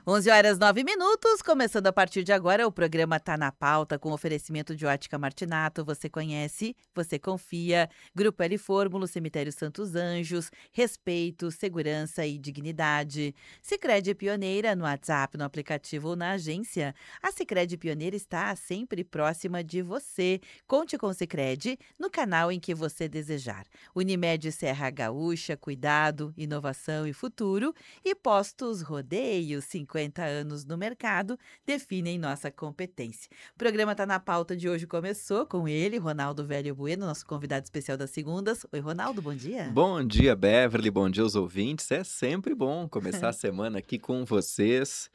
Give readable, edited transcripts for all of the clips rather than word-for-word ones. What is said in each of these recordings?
11h09, começando a partir de agora, o programa Tá na Pauta, com oferecimento de Ótica Martinato. Você conhece, você confia. Grupo L Fórmula, Cemitério Santos Anjos, respeito, segurança e dignidade. Sicredi é pioneira no WhatsApp, no aplicativo ou na agência. A Sicredi Pioneira está sempre próxima de você. Conte com o Sicredi no canal em que você desejar. Unimed Serra Gaúcha, cuidado, inovação e futuro. E Postos Rodeio, 50 anos no mercado, definem nossa competência. O programa Tá na Pauta de hoje começou com ele, Ronaldo Velho Bueno, nosso convidado especial das segundas. Oi, Ronaldo, bom dia. Bom dia, Beverly, bom dia aos ouvintes. É sempre bom começar a semana aqui com vocês.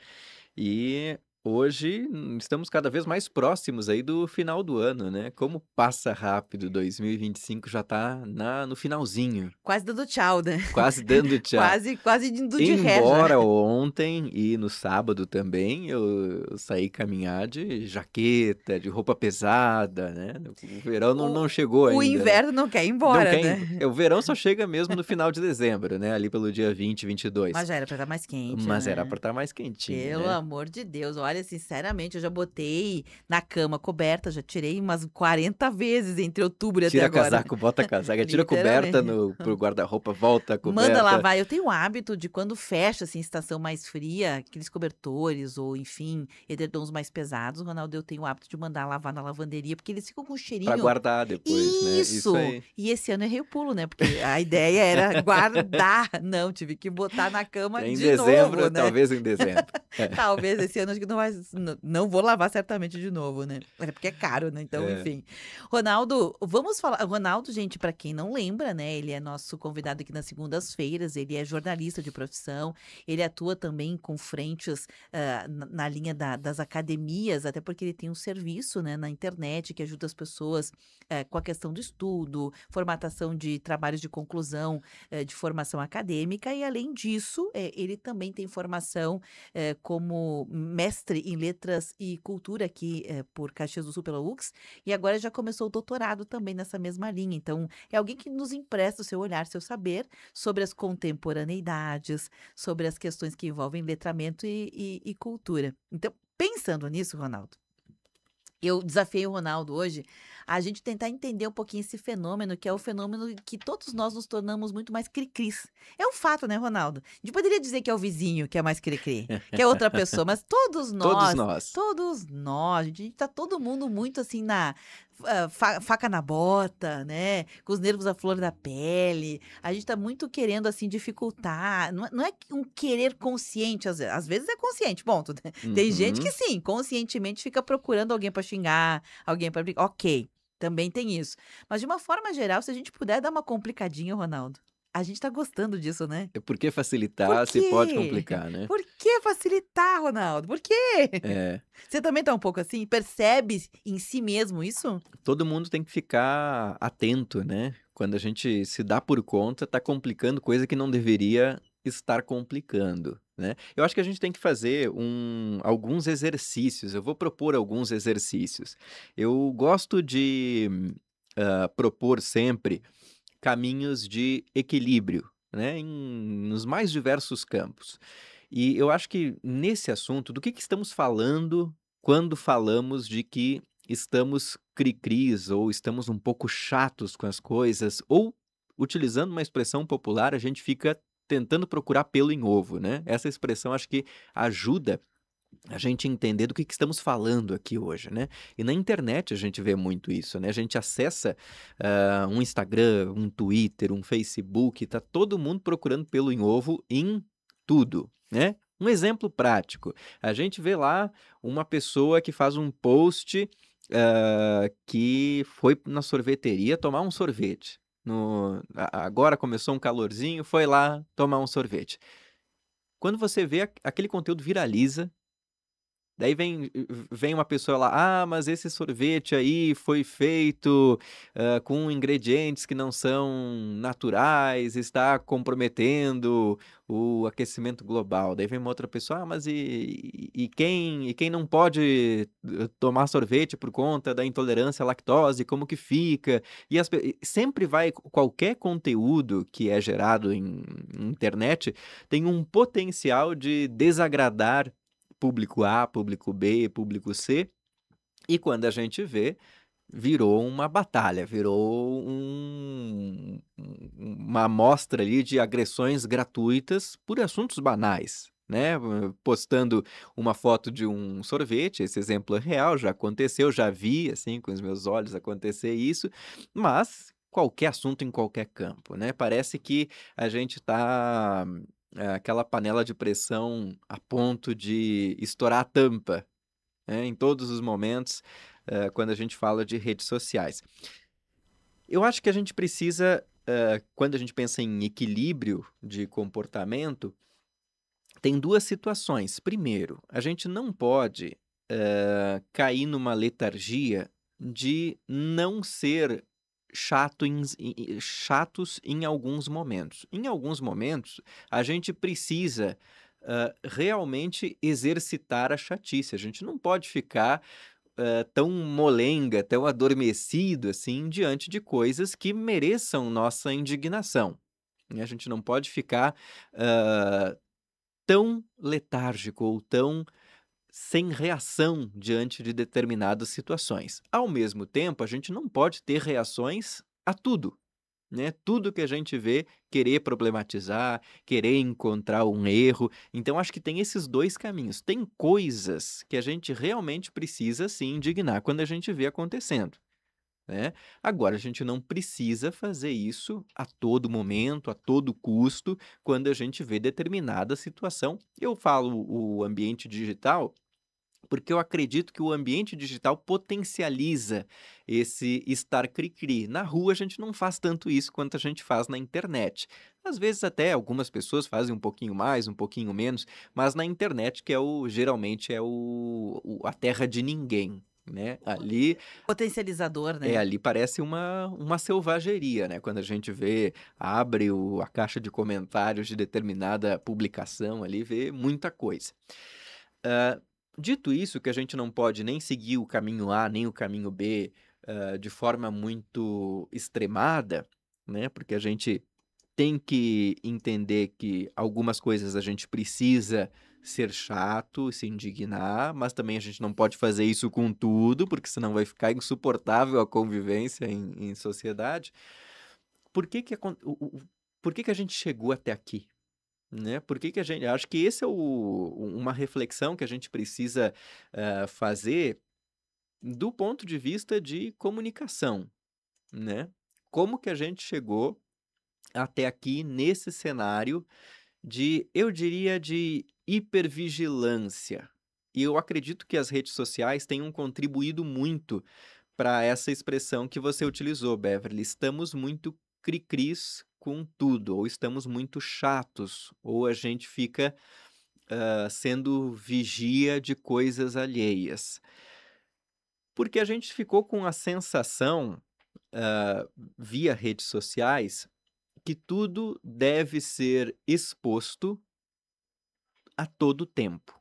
E hoje estamos cada vez mais próximos aí do final do ano, né? Como passa rápido, 2025 já tá no finalzinho, Quase dando tchau, né? quase dando tchau. Quase indo de ré já. Embora ontem e no sábado também eu saí caminhar de jaqueta, de roupa pesada, né? O verão não chegou ainda. O inverno não quer ir embora, Não quer, né? o verão só chega mesmo no final de dezembro, né? Ali pelo dia 20, 22. Mas já era pra estar mais quente, Mas né? era pra estar mais quentinho, Pelo né? amor de Deus, olha, sinceramente, eu já botei na cama coberta, já tirei umas 40 vezes entre outubro e até Tira agora. casaco, bota casaca, tira a coberta Literalmente. pro guarda-roupa, volta a coberta. Manda lavar. Eu tenho o hábito de quando fecha, assim, estação mais fria, aqueles cobertores ou, enfim, edredons mais pesados, Ronaldo, eu tenho o hábito de mandar lavar na lavanderia, porque eles ficam com um Pra cheirinho. guardar depois, né? Isso! aí. E esse ano eu errei o pulo, né? Porque a ideia era guardar. Não, tive que botar na cama Em de dezembro, novo, né? talvez em dezembro. Talvez esse ano acho que não vai, não vou lavar certamente de novo, né? É porque é caro, né? Então, É. enfim. Ronaldo, vamos falar. Ronaldo, gente, para quem não lembra, né? Ele é nosso convidado aqui nas segundas-feiras. Ele é jornalista de profissão. Ele atua também com frentes na linha das academias, até porque ele tem um serviço, né, na internet que ajuda as pessoas com a questão do estudo, formatação de trabalhos de conclusão de formação acadêmica. E além disso, ele também tem formação como mestre em letras e cultura aqui por Caxias do Sul pela UX, e agora já começou o doutorado também nessa mesma linha. Então, é alguém que nos empresta o seu olhar, seu saber sobre as contemporaneidades, sobre as questões que envolvem letramento e cultura. Então, pensando nisso, Ronaldo, eu desafiei o Ronaldo hoje a gente tentar entender um pouquinho esse fenômeno, que é o fenômeno que todos nós nos tornamos muito mais cri-cris. É um fato, né, Ronaldo? A gente poderia dizer que é o vizinho que é mais cri-cri, que é outra pessoa, mas Todos nós. a gente tá todo mundo muito assim na faca na bota, né? Com os nervos à flor da pele. A gente tá muito querendo, assim, dificultar. Não é um querer consciente, às vezes é consciente, ponto, né? Tem gente que Uhum. sim, conscientemente fica procurando alguém para xingar, alguém para brigar. Ok, também tem isso. Mas de uma forma geral, se a gente puder dar uma complicadinha, Ronaldo, a gente tá gostando disso, né? Por que Por facilitar se pode quê? complicar, né? Por que facilitar, Ronaldo? Por quê? É. Você também tá um pouco assim? Percebe em si mesmo isso? Todo mundo tem que ficar atento, né? Quando a gente se dá por conta, tá complicando coisa que não deveria estar complicando, né? Eu acho que a gente tem que fazer alguns exercícios. Eu vou propor alguns exercícios. Eu gosto de propor sempre caminhos de equilíbrio, né? Nos mais diversos campos. E eu acho que nesse assunto, do que estamos falando quando falamos de que estamos cri-cris ou estamos um pouco chatos com as coisas, ou utilizando uma expressão popular, a gente fica tentando procurar pelo em ovo, né? Essa expressão acho que ajuda a gente entender do que estamos falando aqui hoje, né? E na internet a gente vê muito isso, né? A gente acessa um Instagram, um Twitter, um Facebook, tá todo mundo procurando pelo em ovo em tudo, né? Um exemplo prático, a gente vê lá uma pessoa que faz um post que foi na sorveteria tomar um sorvete. Agora começou um calorzinho, foi lá tomar um sorvete. Quando você vê aquele conteúdo viraliza, daí vem uma pessoa lá, mas esse sorvete aí foi feito com ingredientes que não são naturais, está comprometendo o aquecimento global. Daí vem uma outra pessoa, mas e quem não pode tomar sorvete por conta da intolerância à lactose, como que fica? E sempre vai, qualquer conteúdo que é gerado em internet tem um potencial de desagradar público A, público B, público C, e quando a gente vê, virou uma batalha, virou uma amostra ali de agressões gratuitas por assuntos banais, né, postando uma foto de um sorvete, esse exemplo é real, já aconteceu, já vi, assim, com os meus olhos acontecer isso, mas qualquer assunto em qualquer campo, né, parece que a gente tá, aquela panela de pressão a ponto de estourar a tampa, né, em todos os momentos, quando a gente fala de redes sociais. Eu acho que a gente precisa, quando a gente pensa em equilíbrio de comportamento, tem 2 situações. Primeiro, a gente não pode, cair numa letargia de não ser chatos em alguns momentos. Em alguns momentos, a gente precisa, realmente exercitar a chatice, a gente não pode ficar tão molenga, tão adormecido, assim, diante de coisas que mereçam nossa indignação, né. A gente não pode ficar, hã, tão letárgico ou tão sem reação diante de determinadas situações. Ao mesmo tempo, a gente não pode ter reações a tudo, né, tudo que a gente vê, querer problematizar, querer encontrar um erro. Então acho que tem esses 2 caminhos. Tem coisas que a gente realmente precisa se indignar quando a gente vê acontecendo, né. Agora a gente não precisa fazer isso a todo momento, a todo custo, quando a gente vê determinada situação. Eu falo o ambiente digital porque eu acredito que o ambiente digital potencializa esse estar cri-cri. Na rua a gente não faz tanto isso quanto a gente faz na internet. Às vezes até algumas pessoas fazem um pouquinho mais, um pouquinho menos, mas na internet que é geralmente é a terra de ninguém, né. Potencializador, né? Ali parece uma selvageria, né, quando a gente vê, abre a caixa de comentários de determinada publicação ali, vê muita coisa. Hã, dito isso, que a gente não pode nem seguir o caminho A, nem o caminho B, de forma muito extremada, né, porque a gente tem que entender que algumas coisas a gente precisa ser chato, se indignar, mas também a gente não pode fazer isso com tudo, porque senão vai ficar insuportável a convivência em sociedade. Por que que acon o por que que a gente chegou até aqui? Né, por que que a gente acho que esse é uma reflexão que a gente precisa, fazer do ponto de vista de comunicação, né. Como que a gente chegou até aqui nesse cenário eu diria, de hipervigilância. E eu acredito que as redes sociais tenham contribuído muito para essa expressão que você utilizou, Beverly. Estamos muito cri-cris com tudo, ou estamos muito chatos, ou a gente fica, sendo vigia de coisas alheias. Porque a gente ficou com a sensação, hã, via redes sociais, que tudo deve ser exposto a todo tempo,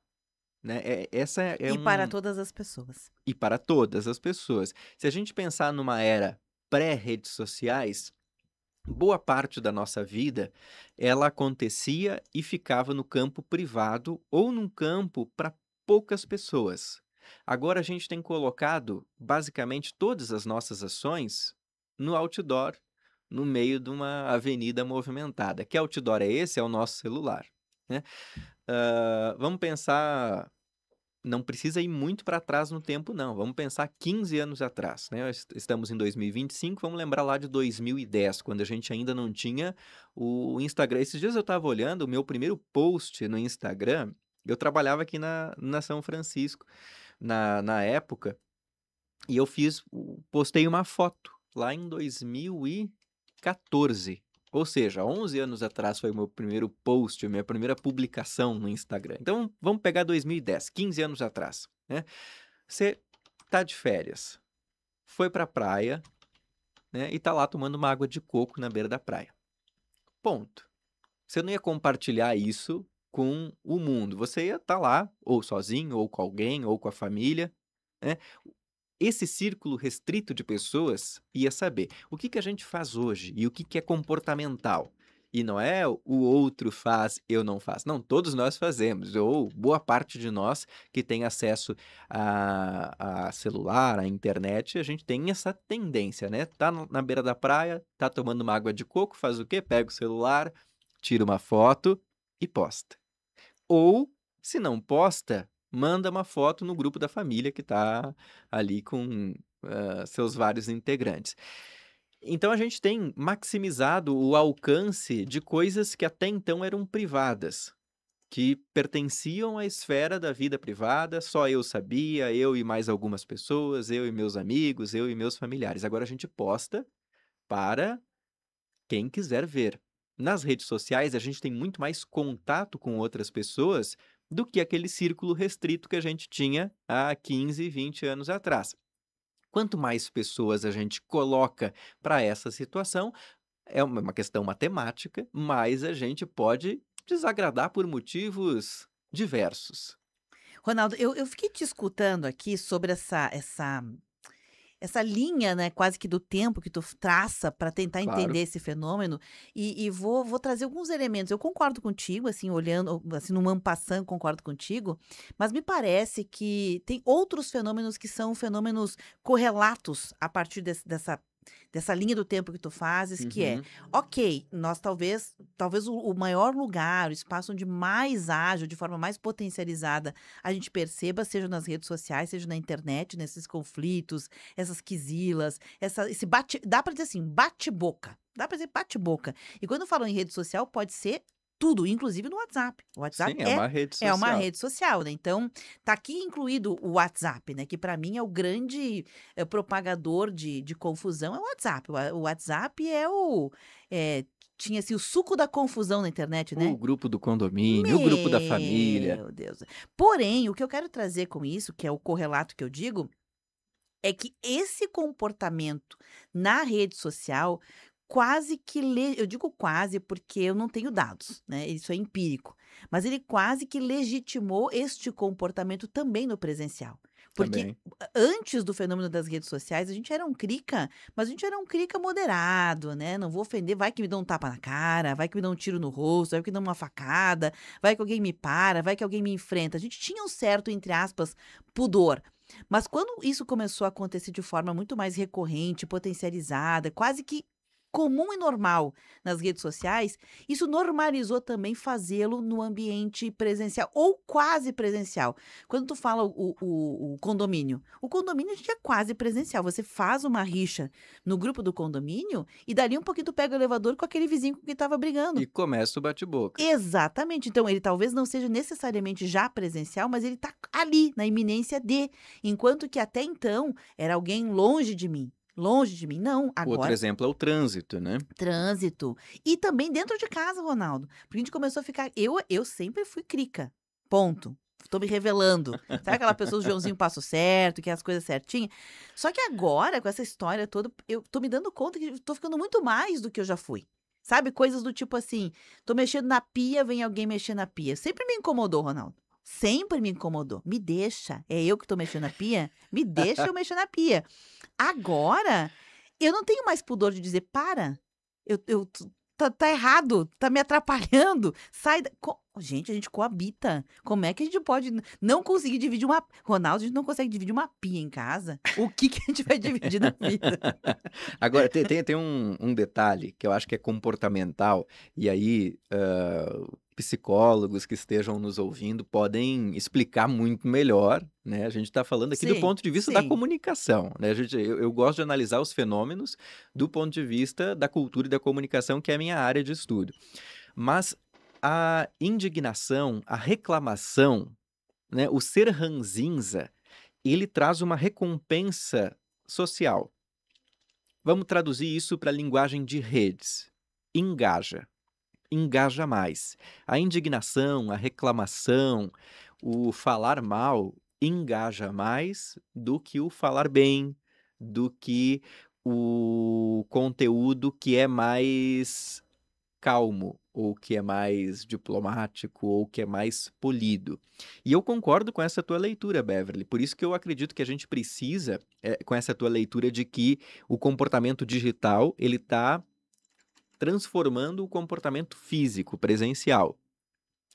né. Essa é E para todas as pessoas. e para todas as pessoas. Se a gente pensar numa era pré-redes sociais, boa parte da nossa vida, ela acontecia e ficava no campo privado ou num campo para poucas pessoas. Agora a gente tem colocado, basicamente, todas as nossas ações no outdoor, no meio de uma avenida movimentada. Que outdoor é esse? É o nosso celular, né. Vamos pensar, não precisa ir muito para trás no tempo não, vamos pensar 15 anos atrás, né, estamos em 2025, vamos lembrar lá de 2010, quando a gente ainda não tinha o Instagram. Esses dias eu estava olhando o meu primeiro post no Instagram, eu trabalhava aqui na São Francisco, na época, e eu postei uma foto lá em 2014, ou seja, 11 anos atrás foi o meu primeiro post, a minha primeira publicação no Instagram. Então vamos pegar 2010, 15 anos atrás, né. Você tá de férias, foi pra praia, né, e tá lá tomando uma água de coco na beira da praia. Ponto. Você não ia compartilhar isso com o mundo, você ia estar lá, ou sozinho, ou com alguém, ou com a família, né. Esse círculo restrito de pessoas ia saber. O que que a gente faz hoje e o que que é comportamental? E não é o outro faz, eu não faço. Não, todos nós fazemos, ou boa parte de nós que tem acesso a celular, à internet, a gente tem essa tendência, né? Tá na beira da praia, tá tomando uma água de coco, faz o quê? Pega o celular, tira uma foto e posta. Ou, se não posta, manda uma foto no grupo da família que tá ali com seus vários integrantes. Então a gente tem maximizado o alcance de coisas que até então eram privadas, que pertenciam à esfera da vida privada, só eu sabia, eu e mais algumas pessoas, eu e meus amigos, eu e meus familiares. Agora a gente posta para quem quiser ver. Nas redes sociais, a gente tem muito mais contato com outras pessoas do que aquele círculo restrito que a gente tinha há 15, 20 anos atrás. Quanto mais pessoas a gente coloca para essa situação, é uma questão matemática, mais a gente pode desagradar por motivos diversos. Ronaldo, eu fiquei te escutando aqui sobre essa linha, né, quase que do tempo que tu traça para tentar Claro. entender esse fenômeno, e vou trazer alguns elementos. Eu concordo contigo, assim, olhando, assim, no en passant, concordo contigo, mas me parece que tem outros fenômenos que são fenômenos correlatos a partir dessa linha do tempo que tu fazes, que é, Uhum. ok, nós talvez o maior lugar, o espaço onde mais ágil, de forma mais potencializada, a gente perceba, seja nas redes sociais, seja na internet, nesses conflitos, essas quizilas, esse bate, dá pra dizer assim, bate-boca. Dá pra dizer bate-boca. E quando eu falo em rede social, pode ser tudo, inclusive no WhatsApp. O Sim, WhatsApp é uma rede é uma social. rede social, né? Então, tá aqui incluído o WhatsApp, né? Que para mim é o grande propagador de confusão, é o WhatsApp. O WhatsApp é, tinha assim, o suco da confusão na internet, O né? grupo do condomínio, o grupo da família. Meu Deus. Porém, o que eu quero trazer com isso, que é o correlato que eu digo, é que esse comportamento na rede social quase que eu digo quase porque eu não tenho dados, né, isso é empírico, mas ele quase que legitimou este comportamento também no presencial. Porque Também. antes do fenômeno das redes sociais, a gente era um crica, mas a gente era um crica moderado, né, não vou ofender, vai que me dão um tapa na cara, vai que me dão um tiro no rosto, vai que me dão uma facada, vai que alguém me para, vai que alguém me enfrenta. A gente tinha um certo, entre aspas, pudor. Mas quando isso começou a acontecer de forma muito mais recorrente, potencializada, quase que comum e normal nas redes sociais, isso normalizou também fazê-lo no ambiente presencial ou quase presencial. Quando tu fala o condomínio a gente é quase presencial. Você faz uma rixa no grupo do condomínio e dali um pouquinho tu pega o elevador com aquele vizinho com quem estava brigando. E começa o bate-boca. Exatamente. Então, ele talvez não seja necessariamente já presencial, mas ele tá ali, na iminência de. Enquanto que até então era alguém longe de mim. Longe de mim. Não, Outro agora exemplo é o trânsito, né. trânsito. E também dentro de casa, Ronaldo. Porque a gente começou a ficar. Eu sempre fui crica. Ponto. Tô me revelando. Sabe aquela pessoa, o Joãozinho passo certo, que é as coisas certinhas? Só que agora, com essa história toda, eu tô me dando conta que eu tô ficando muito mais do que eu já fui. Sabe? Coisas do tipo assim, tô mexendo na pia, vem alguém mexer na pia. Sempre me incomodou, Ronaldo. Sempre me incomodou. Me deixa. É eu que tô mexendo na pia? Me deixa eu mexer na pia. Agora, eu não tenho mais pudor de dizer: "Para, tá errado, tá me atrapalhando, sai da". Gente, a gente coabita. Como é que a gente pode não conseguir dividir uma Ronaldo, a gente não consegue dividir uma pia em casa, o que que a gente vai dividir na vida? Agora tem um detalhe que eu acho que é comportamental, e aí, psicólogos que estejam nos ouvindo podem explicar muito melhor, né, a gente está falando aqui do Sim, ponto de vista da sim. comunicação, né, eu gosto de analisar os fenômenos do ponto de vista da cultura e da comunicação, que é a minha área de estudo. Mas a indignação, a reclamação, né, o ser ranzinza, ele traz uma recompensa social. Vamos traduzir isso para a linguagem de redes. Engaja, engaja mais. A indignação, a reclamação, o falar mal engaja mais do que o falar bem, do que o conteúdo que é mais calmo, ou que é mais diplomático, ou que é mais polido. E eu concordo com essa tua leitura, Beverly, por isso que eu acredito que a gente precisa, com essa tua leitura de que o comportamento digital, ele está transformando o comportamento físico, presencial.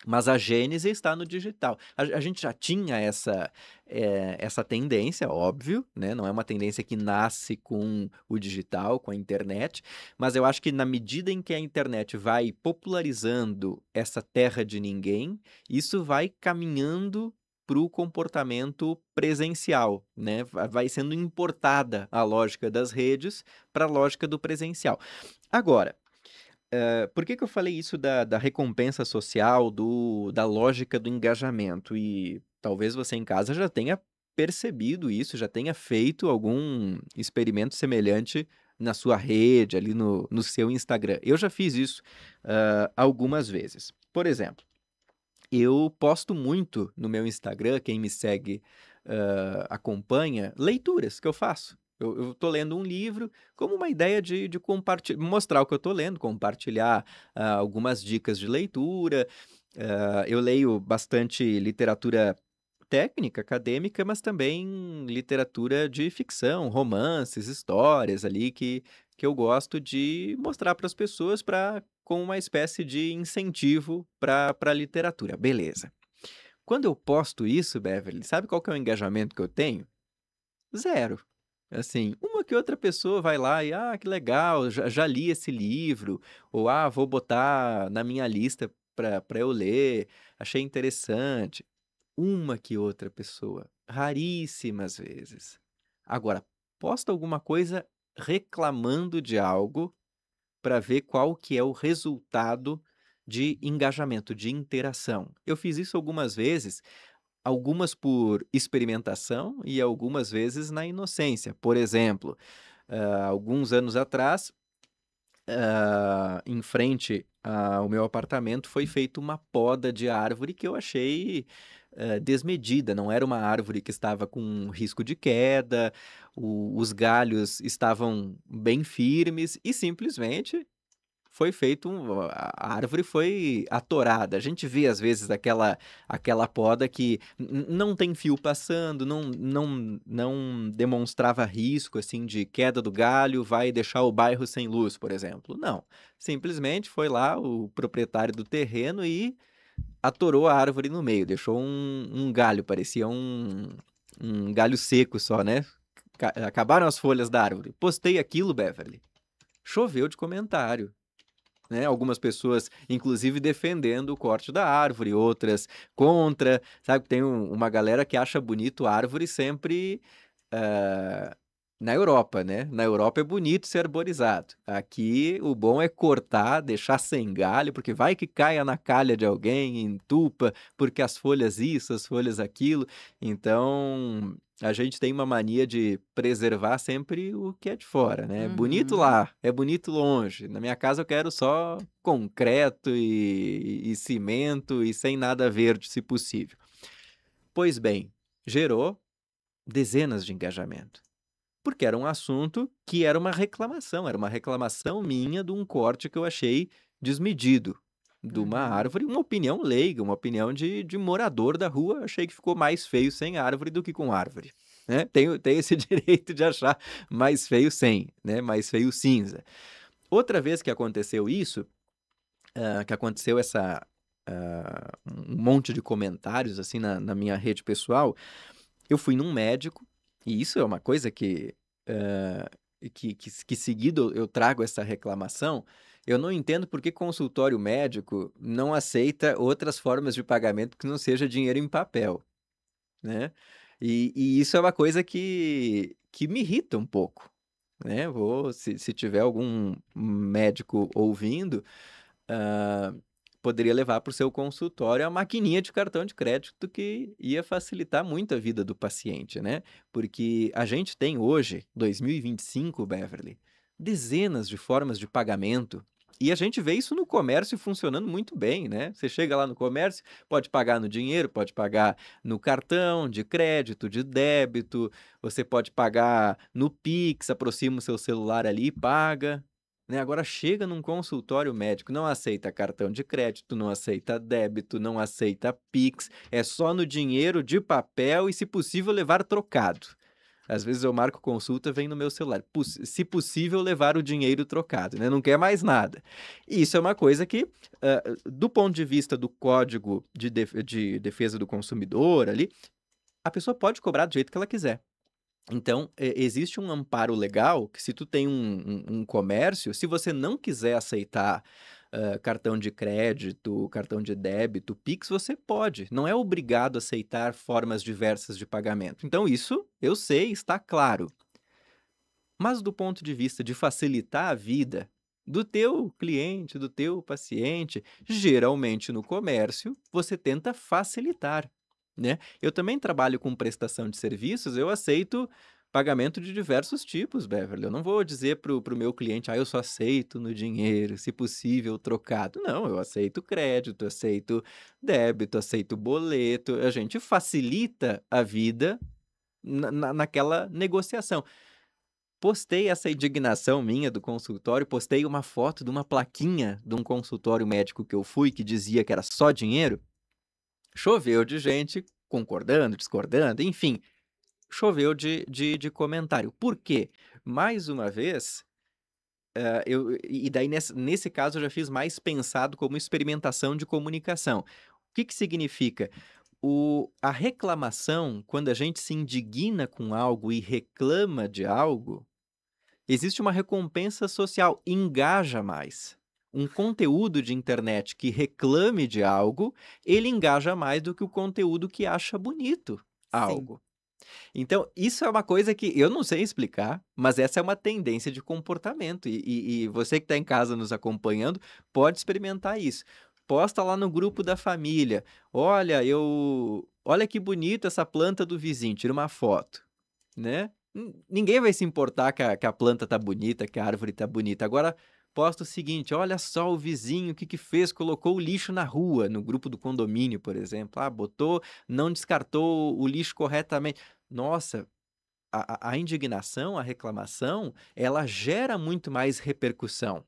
Mas a gênese está no digital. A gente já tinha essa tendência, óbvio, né, não é uma tendência que nasce com o digital, com a internet, mas eu acho que na medida em que a internet vai popularizando essa terra de ninguém, isso vai caminhando para o comportamento presencial, né, vai sendo importada a lógica das redes para a lógica do presencial. Agora, por que que eu falei isso da recompensa social, da lógica do engajamento? E talvez você em casa já tenha percebido isso, já tenha feito algum experimento semelhante na sua rede, ali no seu Instagram. Eu já fiz isso, algumas vezes. Por exemplo, eu posto muito no meu Instagram, quem me segue, acompanha, leituras que eu faço. Eu tô lendo um livro como uma ideia de mostrar o que eu tô lendo, compartilhar, algumas dicas de leitura. Eu leio bastante literatura técnica, acadêmica, mas também literatura de ficção, romances, histórias ali que eu gosto de mostrar para as pessoas com uma espécie de incentivo para a literatura, beleza. Quando eu posto isso, Beverly, sabe qual que é o engajamento que eu tenho? Zero. Assim, uma que outra pessoa vai lá e: "Ah, que legal, já li esse livro", ou "Ah, vou botar na minha lista para eu ler, achei interessante". Uma que outra pessoa, raríssimas vezes. Agora, posta alguma coisa reclamando de algo para ver qual que é o resultado de engajamento, de interação. Eu fiz isso algumas vezes, algumas por experimentação e algumas vezes na inocência. Por exemplo, alguns anos atrás, em frente ao meu apartamento foi feita uma poda de árvore que eu achei, desmedida, não era uma árvore que estava com risco de queda, os galhos estavam bem firmes e simplesmente foi feito a árvore foi atorada. A gente vê às vezes aquela poda que não tem fio passando, não demonstrava risco, assim, de queda do galho, vai deixar o bairro sem luz, por exemplo. Não, simplesmente foi lá o proprietário do terreno e atorou a árvore no meio, deixou um galho, parecia um galho seco só, né. Acabaram as folhas da árvore. Postei aquilo, Beverly, choveu de comentário. Né, algumas pessoas, inclusive, defendendo o corte da árvore, outras contra, sabe, tem uma galera que acha bonito árvore sempre, hã, na Europa, né, na Europa é bonito ser arborizado, aqui o bom é cortar, deixar sem galho, porque vai que caia na calha de alguém, entupa, porque as folhas isso, as folhas aquilo, então a gente tem uma mania de preservar sempre o que é de fora, né, bonito Uhum. lá, é bonito longe, na minha casa eu quero só concreto e cimento e sem nada verde, se possível. Pois bem, gerou dezenas de engajamento. Porque era um assunto que era uma reclamação minha de um corte que eu achei desmedido, de uma Uhum. árvore, uma opinião leiga, uma opinião de morador da rua, achei que ficou mais feio sem árvore do que com árvore, né, tenho esse direito de achar mais feio sem, né, mais feio cinza. Outra vez que aconteceu isso, que aconteceu um monte de comentários, assim, na minha rede pessoal, eu fui num médico, e isso é uma coisa hã, que seguido eu trago essa reclamação, eu não entendo por que consultório médico não aceita outras formas de pagamento que não seja dinheiro em papel, né. E isso é uma coisa que me irrita um pouco, né, se tiver algum médico ouvindo, hã, poderia levar para o seu consultório a maquininha de cartão de crédito que ia facilitar muito a vida do paciente, né. Porque a gente tem hoje, 2025, Beverly, dezenas de formas de pagamento, e a gente vê isso no comércio funcionando muito bem, né. Você chega lá no comércio, pode pagar no dinheiro, pode pagar no cartão de crédito, de débito, você pode pagar no Pix, aproxima o seu celular ali e paga. Né, agora chega num consultório médico, não aceita cartão de crédito, não aceita débito, não aceita Pix, é só no dinheiro de papel e, se possível, levar trocado. Às vezes eu marco consulta, vem no meu celular. Se possível, levar o dinheiro trocado, né? Não quer mais nada. E isso é uma coisa que, do ponto de vista do Código de Defesa do Consumidor ali, a pessoa pode cobrar do jeito que ela quiser. Então, existe um amparo legal que, se tu tem um comércio, se você não quiser aceitar cartão de crédito, cartão de débito, Pix, você pode. Não é obrigado a aceitar formas diversas de pagamento. Então, isso eu sei, está claro. Mas do ponto de vista de facilitar a vida do teu cliente, do teu paciente, geralmente no comércio, você tenta facilitar, né. Eu também trabalho com prestação de serviços, eu aceito pagamento de diversos tipos, Beverly. Eu não vou dizer para o meu cliente: "Ah, eu só aceito no dinheiro, se possível trocado". Não, eu aceito crédito, aceito débito, aceito boleto. A gente facilita a vida naquela negociação. Postei essa indignação minha do consultório, postei uma foto de uma plaquinha de um consultório médico que eu fui, que dizia que era só dinheiro. Choveu de gente concordando, discordando, enfim, choveu de comentário. Por quê? Mais uma vez, e daí nesse caso eu já fiz mais pensado como experimentação de comunicação. O que que significa? A reclamação, quando a gente se indigna com algo e reclama de algo, existe uma recompensa social, engaja mais. Um conteúdo de internet que reclame de algo, ele engaja mais do que o conteúdo que acha bonito Sim. algo. Então, isso é uma coisa que eu não sei explicar, mas essa é uma tendência de comportamento. E você que está em casa nos acompanhando, pode experimentar isso. Posta lá no grupo da família: olha que bonita essa planta do vizinho, tira uma foto, né. Ninguém vai se importar que a planta tá bonita, que a árvore tá bonita. Agora posta o seguinte: "Olha só o vizinho, o que que fez, colocou o lixo na rua", no grupo do condomínio, por exemplo. Ah, não descartou o lixo corretamente. Nossa, a indignação, a reclamação, ela gera muito mais repercussão,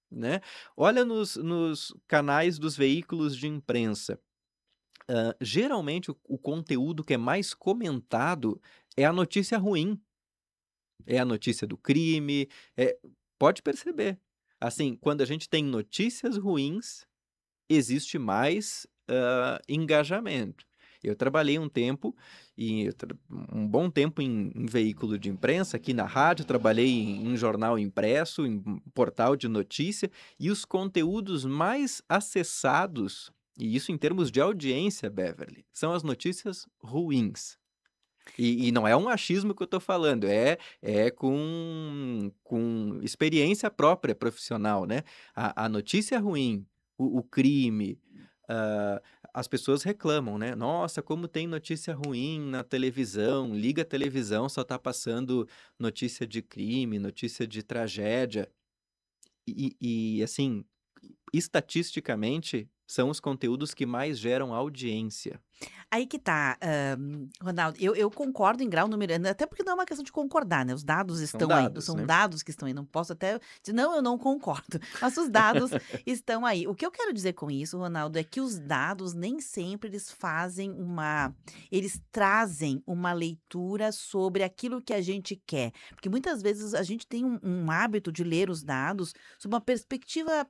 né. Olha nos canais dos veículos de imprensa. Geralmente o conteúdo que é mais comentado é a notícia ruim. É a notícia do crime, pode perceber. Assim, quando a gente tem notícias ruins, existe mais, engajamento. Eu trabalhei um tempo um bom tempo em veículo de imprensa, aqui na rádio, trabalhei em jornal impresso, em portal de notícia, e os conteúdos mais acessados, e isso em termos de audiência, Beverly, são as notícias ruins. E não é um achismo que eu estou falando, é com experiência própria profissional, né. A notícia ruim, o crime, hã, as pessoas reclamam, né: "Nossa, como tem notícia ruim na televisão, liga a televisão, só está passando notícia de crime, notícia de tragédia". Assim, estatisticamente, são os conteúdos que mais geram audiência. Aí que tá, Ronaldo, eu concordo em grau número até porque não é uma questão de concordar, né, os dados São estão aí, dados, são né. dados que estão aí, não posso até dizer: "Não, eu não concordo", mas os dados estão aí. O que eu quero dizer com isso, Ronaldo, é que os dados nem sempre eles trazem uma leitura sobre aquilo que a gente quer, porque muitas vezes a gente tem um hábito de ler os dados sob uma perspectiva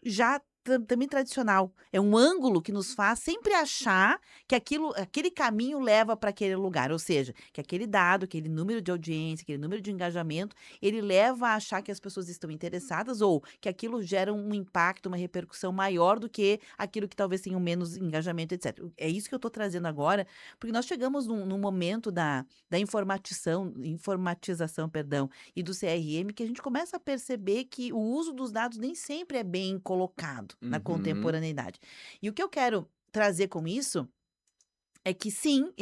já também tradicional. É um ângulo que nos faz sempre achar que aquele caminho leva para aquele lugar, ou seja, que aquele dado, aquele número de audiência, aquele número de engajamento, ele leva a achar que as pessoas estão interessadas ou que aquilo gera um impacto, uma repercussão maior do que aquilo que talvez tenha menos engajamento, etcétera. É isso que eu estou trazendo agora, porque nós chegamos num momento da informatização, perdão, e do CRM, que a gente começa a perceber que o uso dos dados nem sempre é bem colocado na Uhum. contemporaneidade. E o que eu quero trazer com isso é que sim,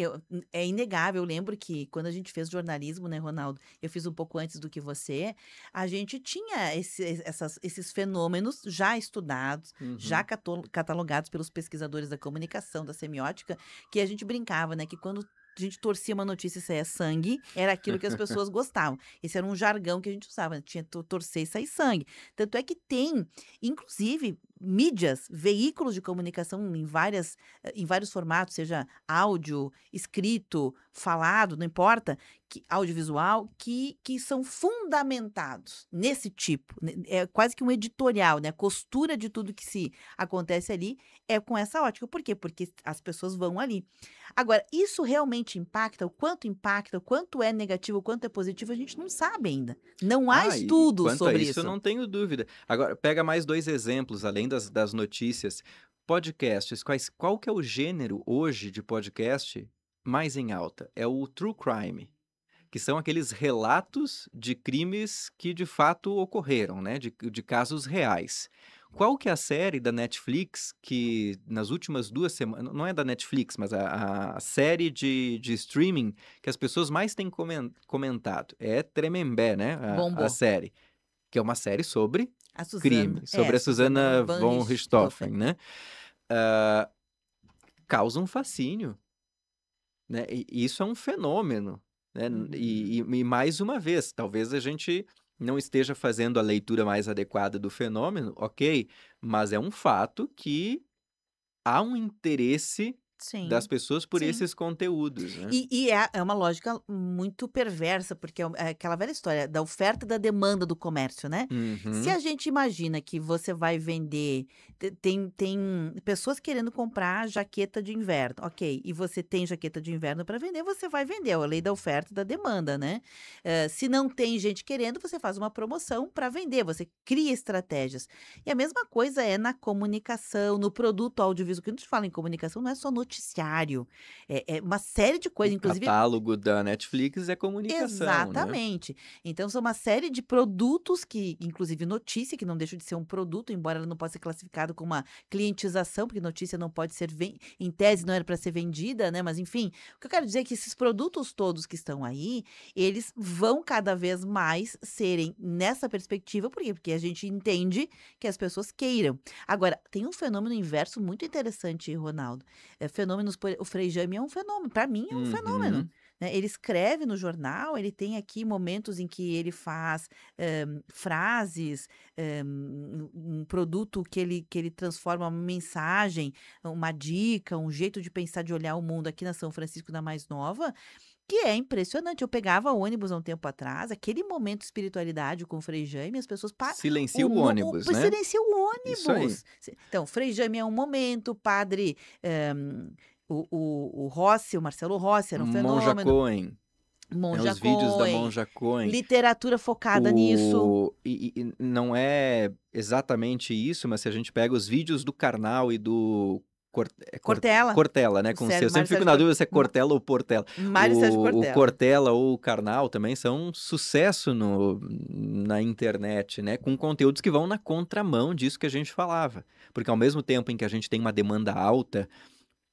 é inegável. Eu lembro que quando a gente fez jornalismo, né, Ronaldo, eu fiz um pouco antes do que você, a gente tinha esses fenômenos já estudados, já Uhum. catalogados pelos pesquisadores da comunicação, da semiótica, que a gente brincava, né, que quando a gente torcia uma notícia e saía sangue, era aquilo que as pessoas gostavam. Esse era um jargão que a gente usava, né, tinha torcer e sair sangue. Tanto é que tem, inclusive, mídias, veículos de comunicação em vários formatos, seja áudio, escrito, falado, não importa, audiovisual, que são fundamentados nesse tipo. É quase que um editorial, né? A costura de tudo que se acontece ali é com essa ótica. Por quê? Porque as pessoas vão ali. Agora, isso realmente impacta? O quanto é negativo, o quanto é positivo, a gente não sabe ainda. Não há E estudos quanto a sobre isso eu isso. não tenho dúvida. Agora, pega mais 2 exemplos, além das notícias. Podcasts, qual que é o gênero hoje de podcast mais em alta? É o true crime, que são aqueles relatos de crimes que de fato ocorreram, né, de casos reais. Qual que é a série da Netflix que nas últimas 2 semanas, não é da Netflix, mas a série de streaming que as pessoas mais têm comentado? É Tremembé, né, a Bombou. série, que é uma série sobre A Suzana. crime, É, sobre a Suzana Susannah van von Richthofen, Richthofen. né. Causa um fascínio, né, e isso é um fenômeno, né, Uhum. e mais uma vez, talvez a gente não esteja fazendo a leitura mais adequada do fenômeno, ok, mas é um fato que há um interesse das Sim, pessoas por sim. esses conteúdos, né. E é uma lógica muito perversa, porque é aquela velha história da oferta e da demanda do comércio, né. Se Uhum. a gente imagina que você vai vender tem pessoas querendo comprar jaqueta de inverno, ok, e você tem jaqueta de inverno para vender, você vai vender, é a lei da oferta e da demanda, né. Se não tem gente querendo, você faz uma promoção para vender, você cria estratégias. E a mesma coisa é na comunicação, no produto audiovisual, quando a gente fala em comunicação não é só noticiário, é uma série de O coisas, inclusive. catálogo da Netflix é comunicação, né. Exatamente. Então são uma série de produtos que inclusive notícia, que não deixa de ser um produto, embora ela não possa ser classificado como uma clientização, porque notícia não pode ser em tese não era para ser vendida, né, mas enfim, o que eu quero dizer é que esses produtos todos que estão aí, eles vão cada vez mais serem nessa perspectiva, por quê? Porque a gente entende que as pessoas queiram. Agora, tem um fenômeno inverso muito interessante, Ronaldo, fenômenos o Frei Jaime é um fenômeno, para mim é um fenômeno. Uhum. Né, ele escreve no jornal, ele tem aqui momentos em que ele faz, frases, um produto que ele transforma uma mensagem, uma dica, um jeito de pensar, de olhar o mundo aqui na São Francisco da Mais Nova, que é impressionante. Eu pegava ônibus há um tempo atrás, aquele momento de espiritualidade com o Frei Jaime, as pessoas Silencia o ônibus, né. silencia o Isso aí. ônibus. Então, Frei Jaime é um momento, o padre, o Rossi, o Marcelo Rossi era um Monja fenômeno. Coen. É, Monja os vídeos da Coen, Monja Coen. literatura focada nisso. E não é exatamente isso, mas se a gente pega os vídeos do Karnal e do Cortella, Cortella, né, o com C, eu sempre Mário fico Sérgio na dúvida se é Cortella ou Portela. Mário Sérgio O Cortella. Cortella ou o Karnal também são um sucesso na internet, né, com conteúdos que vão na contramão disso que a gente falava. Porque ao mesmo tempo em que a gente tem uma demanda alta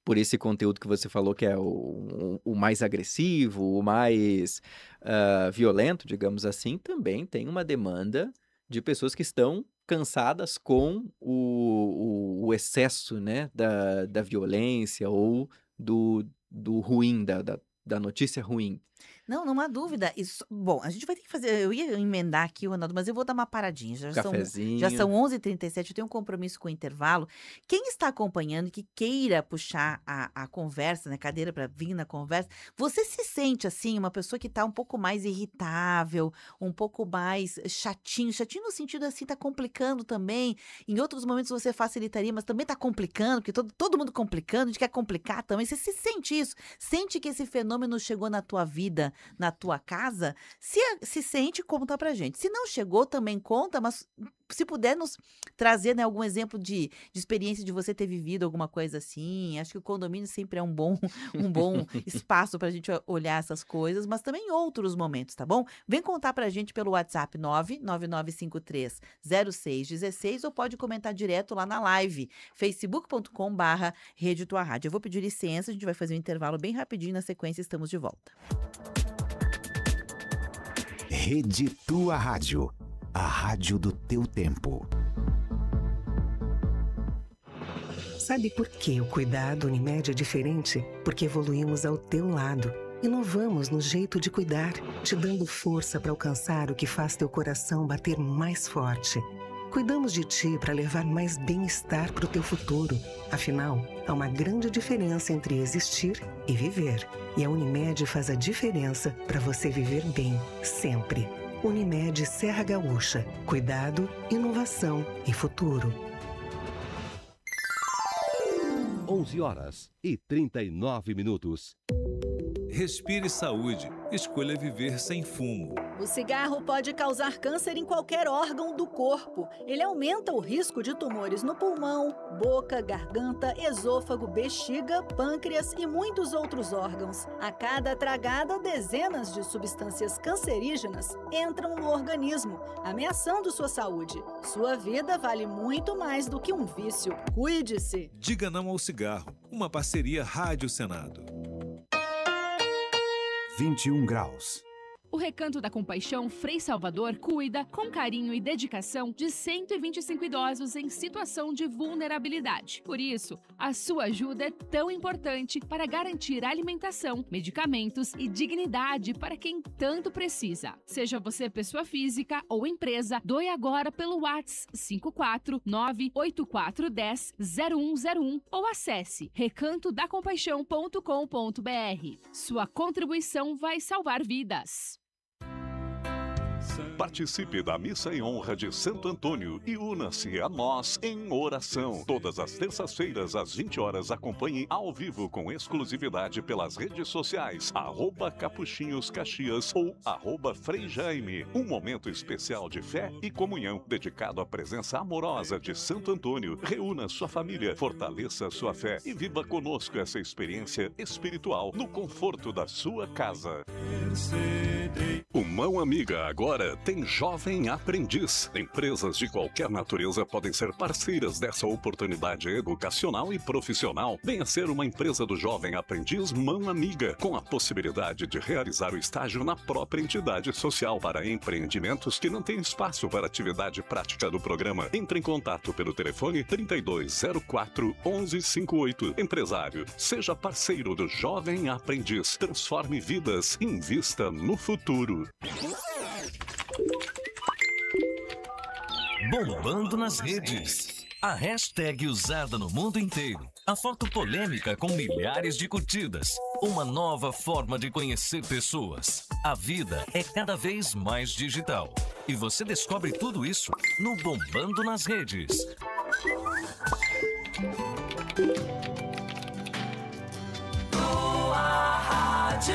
por esse conteúdo que você falou que é o mais agressivo, o mais, violento, digamos assim, também tem uma demanda de pessoas que estão cansadas com o excesso, né, da violência ou do ruim, da notícia ruim. Não, não há dúvida. Isso, bom, a gente vai ter que fazer. Eu ia emendar aqui, Ronaldo, mas eu vou dar uma paradinha. Já são Cafezinho. 11h37, eu tenho um compromisso com o intervalo. Quem está acompanhando, que queira puxar a conversa, né, cadeira para vir na conversa, você se sente assim, uma pessoa que está um pouco mais irritável, um pouco mais chatinho no sentido assim, tá complicando também. Em outros momentos você facilitaria, mas também tá complicando, porque todo mundo complicando, a gente quer complicar também. Você se sente isso? Sente que esse fenômeno chegou na tua vida, na tua casa? Se sente, conta pra gente. Se não chegou, também conta, mas se puder nos trazer, né, algum exemplo de experiência de você ter vivido alguma coisa assim. Acho que o condomínio sempre é um bom, um bom espaço pra gente olhar essas coisas, mas também em outros momentos, tá bom? Vem contar pra gente pelo WhatsApp 999530616 ou pode comentar direto lá na live, facebook.com/Rede Tua Rádio. Eu vou pedir licença, a gente vai fazer um intervalo bem rapidinho, na sequência estamos de volta. Rede Tua Rádio, a rádio do teu tempo. Sabe por que o cuidado Unimed é diferente? Porque evoluímos ao teu lado. Inovamos no jeito de cuidar, te dando força para alcançar o que faz teu coração bater mais forte. Cuidamos de ti para levar mais bem-estar para o teu futuro. Afinal, há uma grande diferença entre existir e viver. E a Unimed faz a diferença para você viver bem, sempre. Unimed Serra Gaúcha. Cuidado, inovação e futuro. 11h39. Respire saúde. Escolha viver sem fumo. O cigarro pode causar câncer em qualquer órgão do corpo. Ele aumenta o risco de tumores no pulmão, boca, garganta, esôfago, bexiga, pâncreas e muitos outros órgãos. A cada tragada, dezenas de substâncias cancerígenas entram no organismo, ameaçando sua saúde. Sua vida vale muito mais do que um vício. Cuide-se! Diga não ao cigarro. Uma parceria Rádio Senado. 21 graus. O Recanto da Compaixão Frei Salvador cuida, com carinho e dedicação, de 125 idosos em situação de vulnerabilidade. Por isso, a sua ajuda é tão importante para garantir alimentação, medicamentos e dignidade para quem tanto precisa. Seja você pessoa física ou empresa, doe agora pelo WhatsApp 54984100101 ou acesse recantodacompaixão.com.br. Sua contribuição vai salvar vidas. Participe da Missa em Honra de Santo Antônio e una-se a nós em oração. Todas as terças-feiras, às 20 horas, acompanhe ao vivo com exclusividade pelas redes sociais, @Capuchinhos Caxias ou @Frei Jaime. Um momento especial de fé e comunhão, dedicado à presença amorosa de Santo Antônio. Reúna sua família, fortaleça sua fé e viva conosco essa experiência espiritual no conforto da sua casa. O Mão Amiga agora tem Jovem Aprendiz. Empresas de qualquer natureza podem ser parceiras dessa oportunidade educacional e profissional. Venha ser uma empresa do Jovem Aprendiz Mão Amiga, com a possibilidade de realizar o estágio na própria entidade social para empreendimentos que não têm espaço para atividade prática do programa. Entre em contato pelo telefone 3204-1158. Empresário, seja parceiro do Jovem Aprendiz. Transforme vidas, invista no futuro. Bombando nas redes. A hashtag usada no mundo inteiro. A foto polêmica com milhares de curtidas. Uma nova forma de conhecer pessoas. A vida é cada vez mais digital. E você descobre tudo isso no Bombando nas Redes. Boa Rádio.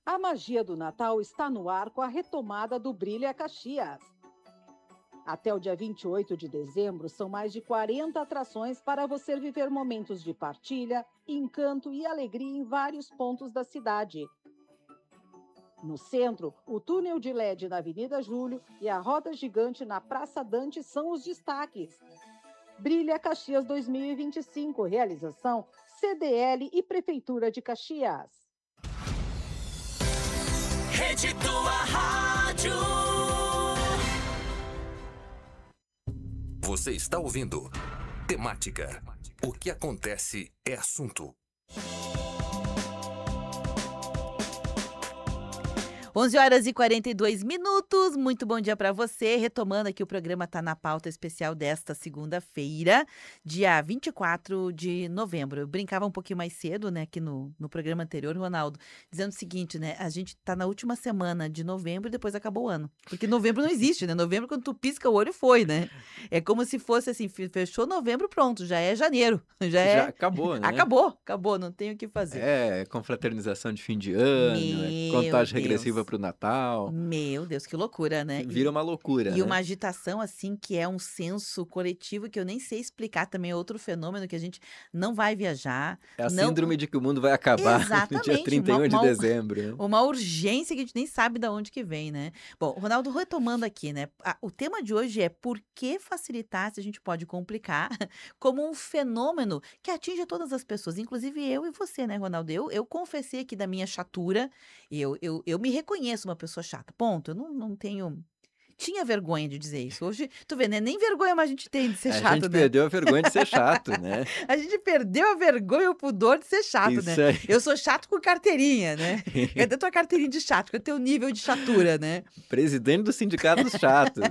A magia do Natal está no ar com a retomada do Brilha Caxias. Até o dia 28 de dezembro, são mais de 40 atrações para você viver momentos de partilha, encanto e alegria em vários pontos da cidade. No centro, o túnel de LED na Avenida Júlio e a roda gigante na Praça Dante são os destaques. Brilha Caxias 2025, realização CDL e Prefeitura de Caxias. Rede Tua Rádio. Você está ouvindo Temática. O que acontece é assunto. 11h42. Muito bom dia para você. Retomando aqui, o programa Tá na Pauta especial desta segunda-feira, dia 24 de novembro. Eu brincava um pouquinho mais cedo, né, aqui no programa anterior, Ronaldo, dizendo o seguinte, né, a gente tá na última semana de novembro e depois acabou o ano. Porque novembro não existe, né? Novembro, quando tu pisca o olho, foi, né? É como se fosse assim, fechou novembro, pronto, já é janeiro. Já acabou, né? Acabou, não tem o que fazer. É, confraternização de fim de ano, contagem regressiva pro Natal. Meu Deus, que loucura, né? Vira uma loucura, E né? uma agitação, assim, que é um senso coletivo que eu nem sei explicar também. É outro fenômeno que a gente não vai viajar. É a não... síndrome de que o mundo vai acabar no dia 31 de dezembro. Né? Uma urgência que a gente nem sabe de onde que vem, né? Bom, Ronaldo, retomando aqui, né? O tema de hoje é por que facilitar se a gente pode complicar como um fenômeno que atinge todas as pessoas, inclusive eu e você, né, Ronaldo? Eu confessei aqui da minha chatura, eu me reconheço uma pessoa chata, ponto. Eu não tenho tinha vergonha de dizer isso. Hoje, tu vê, né? Nem vergonha mais a gente tem de ser A chato, gente né? perdeu a vergonha de ser chato, né? A gente perdeu a vergonha e o pudor de ser chato, né? Isso aí. Eu sou chato com carteirinha, né? Cadê tua carteirinha de chato? Cadê teu nível de chatura, né? Presidente do Sindicato dos Chatos.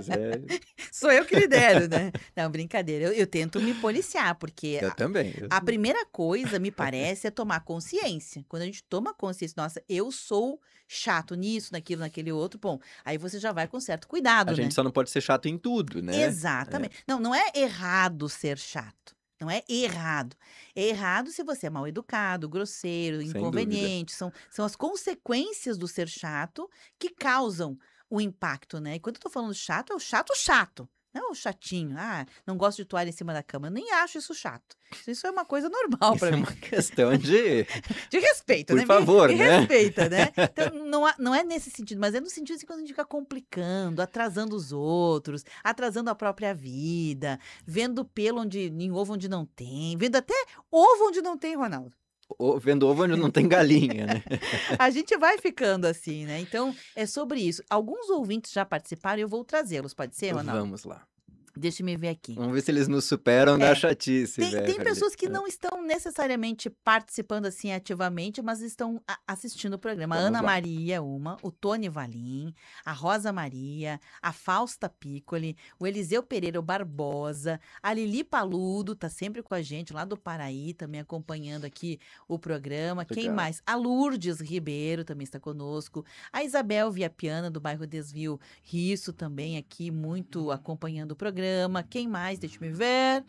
Sou eu que lidero, né? Não, brincadeira. Eu tento me policiar, porque Eu também. a primeira coisa, me parece, é tomar consciência. Quando a gente toma consciência, nossa, eu sou chato nisso, naquilo, naquele outro, bom, aí você já vai com certo cuidado, A né? gente só não pode ser chato em tudo, né? Exatamente. Não, não é errado ser chato. Não é errado. É errado se você é mal educado, grosseiro, Sem dúvida. inconveniente. São as consequências do ser chato que causam o impacto, né? E quando eu tô falando chato, é o chato. Não é o chatinho. Ah, não gosto de toalha em cima da cama. Eu nem acho isso chato. Isso é uma coisa normal Isso pra é mim. uma questão de... De respeito, Por né? favor, me né? respeita, né? Então, não é nesse sentido, mas é no sentido assim, quando a gente fica complicando, atrasando os outros, atrasando a própria vida, vendo pelo em ovo onde não tem, vendo até ovo onde não tem, Ronaldo. Vendo ovo onde não tem galinha, né? A gente vai ficando assim, né? Então, é sobre isso. Alguns ouvintes já participaram e eu vou trazê-los, pode ser, Ronaldo? Vamos lá. Deixa eu me ver aqui. Vamos ver se eles nos superam na chatice, Tem Beverly. pessoas que não estão necessariamente participando assim ativamente, mas estão assistindo o programa. A Vamos Ana lá. Maria, o Tony Valim, a Rosa Maria, a Fausta Piccoli, o Eliseu Pereira, o Barbosa, a Lili Paludo, tá sempre com a gente lá do Paraí, também acompanhando aqui o programa. Quem Legal. mais? A Lourdes Ribeiro também está conosco. A Isabel Viapiana, do bairro Desvio Risso, também aqui, muito acompanhando o programa. Quem mais? Deixa eu me ver.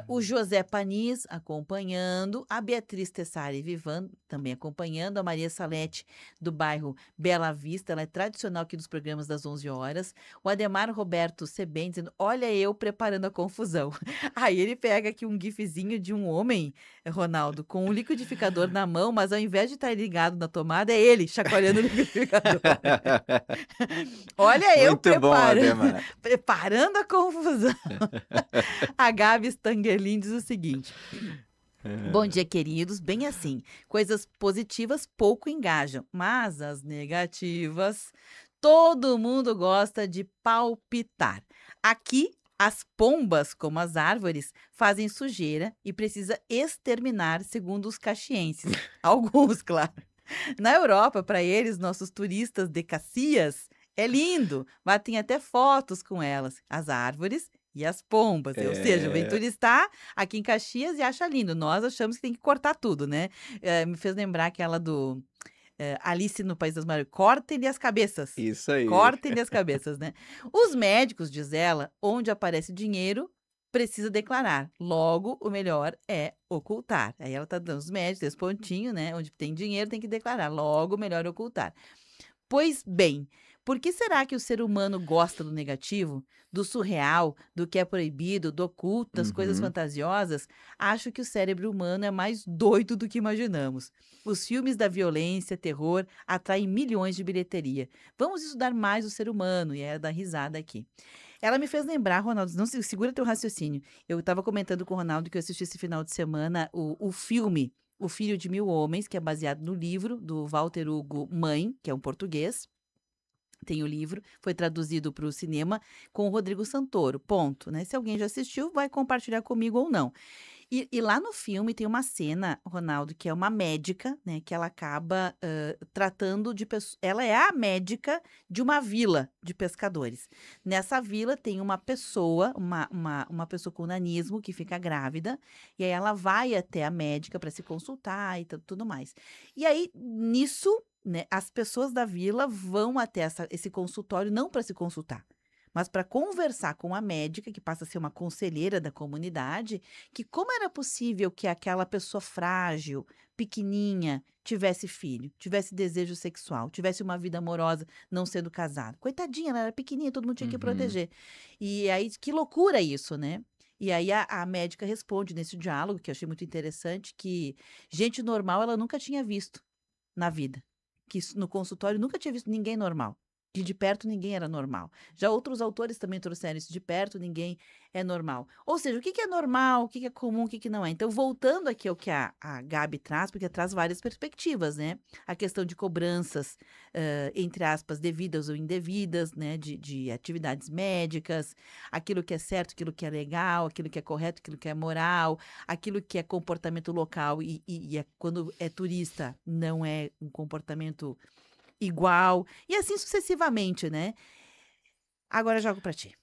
O José Panis acompanhando. A Beatriz Tessari Vivan também acompanhando. A Maria Salete, do bairro Bela Vista. Ela é tradicional aqui dos programas das 11 horas. O Ademar Roberto Sebem dizendo, olha eu preparando a confusão. Aí ele pega aqui um gifzinho de um homem, Ronaldo, com um liquidificador na mão, mas ao invés de estar ligado na tomada, é ele chacoalhando o liquidificador. Olha eu Muito bom, Ademar. preparando a confusão. A Gabi Stangerlin diz o seguinte. Bom dia, queridos. Bem assim, coisas positivas pouco engajam, mas as negativas, todo mundo gosta de palpitar. Aqui, as pombas, como as árvores, fazem sujeira e precisa exterminar, segundo os caxienses. Alguns, claro. Na Europa, para eles, nossos turistas de Caxias, é lindo, mas tem até fotos com elas, as árvores e as pombas. Ou seja, vem turistar aqui em Caxias e acha lindo. Nós achamos que tem que cortar tudo, né? Me fez lembrar aquela do Alice no País das Maravilhas. Cortem-lhe as cabeças. Isso aí. Cortem-lhe as cabeças, né? Os médicos, diz ela, onde aparece dinheiro, precisa declarar. Logo, o melhor é ocultar. Aí ela tá dando os médicos, esse pontinho, né? Onde tem dinheiro, tem que declarar. Logo, o melhor é ocultar. Pois bem, por que será que o ser humano gosta do negativo, do surreal, do que é proibido, do oculto, das coisas fantasiosas? Acho que o cérebro humano é mais doido do que imaginamos. Os filmes da violência, terror, atraem milhões de bilheteria. Vamos estudar mais o ser humano. E ela dá risada aqui. Ela me fez lembrar, Ronaldo, não segura teu raciocínio. Eu estava comentando com o Ronaldo que eu assisti esse final de semana o filme O Filho de Mil Homens, que é baseado no livro do Walter Hugo Mãe, que é um português. Tem o livro, foi traduzido para o cinema com o Rodrigo Santoro, ponto, né? Se alguém já assistiu, vai compartilhar comigo ou não. E lá no filme tem uma cena, Ronaldo, que é uma médica, né? Que ela acaba tratando de pessoas. Ela é a médica de uma vila de pescadores. Nessa vila tem uma pessoa, uma pessoa com nanismo que fica grávida, e aí ela vai até a médica para se consultar e tudo mais. E aí, nisso, né, as pessoas da vila vão até esse consultório não para se consultar, mas para conversar com a médica, que passa a ser uma conselheira da comunidade, que como era possível que aquela pessoa frágil, pequenininha, tivesse filho, tivesse desejo sexual, tivesse uma vida amorosa, não sendo casada. Coitadinha, ela era pequenininha, todo mundo tinha que proteger. E aí, que loucura isso, né? E aí a médica responde nesse diálogo, que eu achei muito interessante, que gente normal ela nunca tinha visto na vida. Que no consultório nunca tinha visto ninguém normal. que de perto ninguém era normal. Já outros autores também trouxeram isso, de perto ninguém é normal. Ou seja, o que que é normal, o que que é comum, o que que não é. Então, voltando aqui ao que a Gabi traz, porque traz várias perspectivas, né? A questão de cobranças, entre aspas, devidas ou indevidas, né? De atividades médicas, aquilo que é certo, aquilo que é legal, aquilo que é correto, aquilo que é moral, aquilo que é comportamento local quando é turista, não é um comportamento igual, e assim sucessivamente, né? Agora eu jogo pra ti,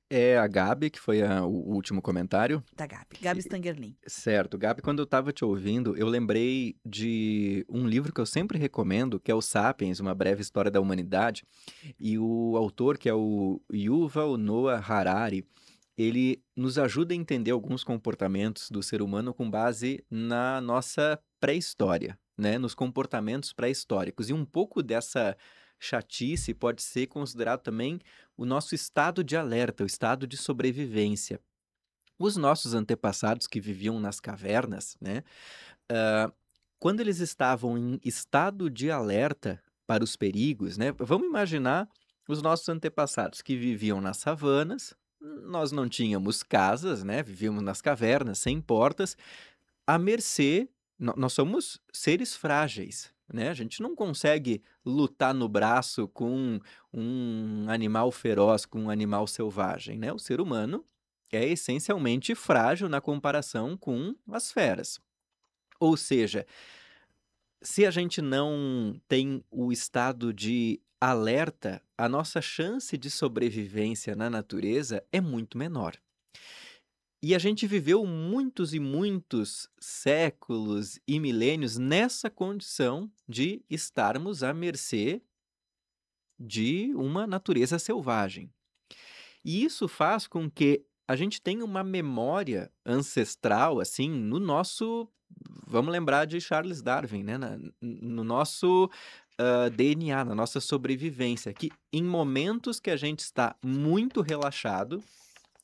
É a Gabi, que foi o último comentário. da Gabi. Gabi Stangerlin. Certo, Gabi, quando eu estava te ouvindo, eu lembrei de um livro que eu sempre recomendo, que é o Sapiens, Uma Breve História da Humanidade, e o autor, que é o Yuval Noah Harari, ele nos ajuda a entender alguns comportamentos do ser humano com base na nossa pré-história, né? Nos comportamentos pré-históricos. E um pouco dessa chatice pode ser considerado também o nosso estado de alerta, o estado de sobrevivência. Os nossos antepassados que viviam nas cavernas, né? Quando eles estavam em estado de alerta para os perigos, né? Vamos imaginar os nossos antepassados que viviam nas savanas, nós não tínhamos casas, né? Vivíamos nas cavernas, sem portas, à mercê, nós somos seres frágeis, né? A gente não consegue lutar no braço com um animal feroz, com um animal selvagem, né? O ser humano é essencialmente frágil na comparação com as feras. Ou seja, se a gente não tem o estado de alerta, a nossa chance de sobrevivência na natureza é muito menor. E a gente viveu muitos e muitos séculos e milênios nessa condição de estarmos à mercê de uma natureza selvagem. E isso faz com que a gente tenha uma memória ancestral, assim, no nosso... Vamos lembrar de Charles Darwin, né? No nosso DNA, na nossa sobrevivência, que em momentos que a gente está muito relaxado,